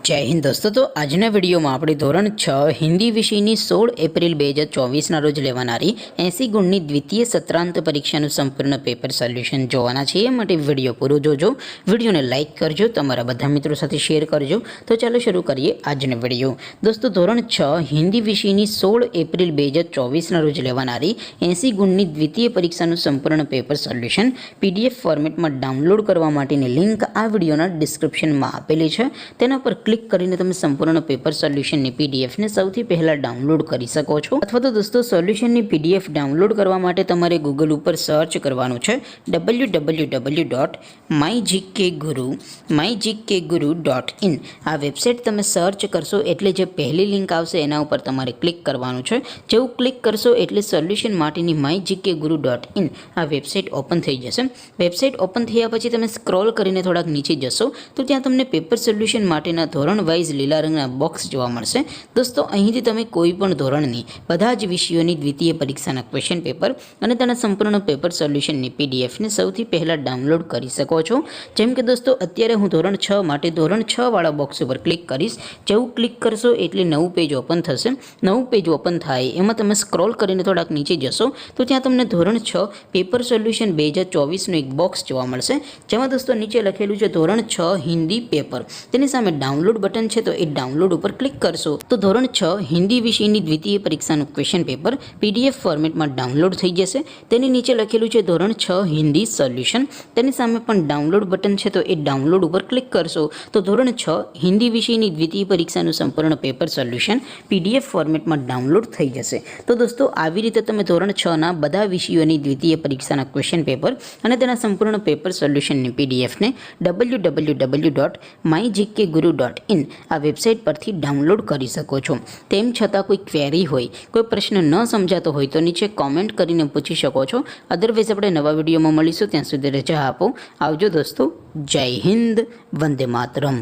જય હિન્દ દોસ્તો, તો આજના વિડીયોમાં આપણે ધોરણ 6 હિન્દી વિષયની 16 એપ્રિલ 2024ના રોજ લેવાનારી 80 ગુણની દ્વિતીય સત્રાંત પરીક્ષાનું સંપૂર્ણ પેપર સોલ્યુશન જોવાના છે। એ માટે વિડીયો પૂરો જોજો, વિડીયોને લાઇક કરજો, તમારા બધા મિત્રો સાથે શેર કરજો। તો ચાલો શરૂ કરીએ આજનો વિડીયો। દોસ્તો, ધોરણ 6 હિન્દી વિષયની 16 એપ્રિલ 2024ના રોજ લેવાનારી 80 ગુણની દ્વિતીય પરીક્ષાનું સંપૂર્ણ પેપર સોલ્યુશન PDF ફોર્મેટમાં ડાઉનલોડ કરવા માટેની લિંક આ વિડીયોના ડિસ્ક્રિપ્શનમાં આપેલી છે। તેના પર ક્લિક કરીને તમે સંપૂર્ણ પેપર સોલ્યુશનની PDF ને સૌથી પહેલા ડાઉનલોડ કરી શકો છો। અથવા તો દોસ્તો, સોલ્યુશનની PDF ડાઉનલોડ કરવા માટે તમારે ગૂગલ ઉપર સર્ચ કરવાનું છે www.mygkguru.in। આ વેબસાઇટ તમે સર્ચ કરશો એટલે જે પહેલી લિંક આવશે એના ઉપર તમારે ક્લિક કરવાનું છે। જેવું ક્લિક કરશો એટલે સોલ્યુશન માટેની mygkguru.in આ વેબસાઇટ ઓપન થઈ જશે। વેબસાઇટ ઓપન થયા પછી તમે સ્ક્રોલ કરીને થોડાક નીચે જશો તો ત્યાં તમને પેપર સોલ્યુશન માટેના ધોરણ વાઇઝ લીલા રંગના બોક્સ જોવા મળશે। દોસ્તો, અહીંથી તમે કોઈ પણ ધોરણની બધા જ વિષયોની દ્વિતીય પરીક્ષાના ક્વેશ્ચન પેપર અને તેના સંપૂર્ણ પેપર સોલ્યુશનની PDF ને સૌથી પહેલાં ડાઉનલોડ કરી શકો છો। જેમ કે દોસ્તો, અત્યારે હું ધોરણ 6 માટે ધોરણ 6 વાળા બોક્સ ઉપર ક્લિક કરીશ। જેવું ક્લિક કરશો એટલે નવું પેજ ઓપન થશે। નવું પેજ ઓપન થાય એમાં તમે સ્ક્રોલ કરીને થોડાક નીચે જશો તો ત્યાં તમને ધોરણ 6 પેપર સોલ્યુશન 2024નું એક બોક્સ જોવા મળશે, જેમાં દોસ્તો નીચે લખેલું છે ધોરણ 6 હિન્દી પેપર। તેની સામે ડાઉનલોડ બટન છે, તો એ ડાઉનલોડ ઉપર ક્લિક કરશો તો ધોરણ 6 હિન્દી વિષયની દ્વિતીય પરીક્ષાનું ક્વેશ્ચન પેપર PDF ફોર્મેટમાં ડાઉનલોડ થઈ જશે। તેની નીચે લખેલું છે ધોરણ 6 હિન્દી સોલ્યુશન। તેની સામે પણ ડાઉનલોડ બટન છે, તો એ ડાઉનલોડ ઉપર ક્લિક કરશો તો ધોરણ 6 હિન્દી વિષયની દ્વિતીય પરીક્ષાનું સંપૂર્ણ પેપર સોલ્યુશન PDF ફોર્મેટમાં ડાઉનલોડ થઈ જશે। તો દોસ્તો, આવી રીતે તમે ધોરણ 6ના બધા વિષયોની દ્વિતીય પરીક્ષાના ક્વેશ્ચન પેપર અને તેના સંપૂર્ણ પેપર સોલ્યુશનની PDF ને www.mygkguru.in આ વેબસાઇટ પરથી ડાઉનલોડ કરી શકો છો। તેમ છતાં કોઈ ક્વેરી હોય, કોઈ પ્રશ્ન ન સમજાતો હોય તો નીચે કોમેન્ટ કરીને પૂછી શકો છો। અદરવાઇઝ આપણે નવા વિડીયોમાં મળીશું, ત્યાં સુધી રજા આપો। આવજો દોસ્તો, જય હિન્દ, વંદે માતરમ।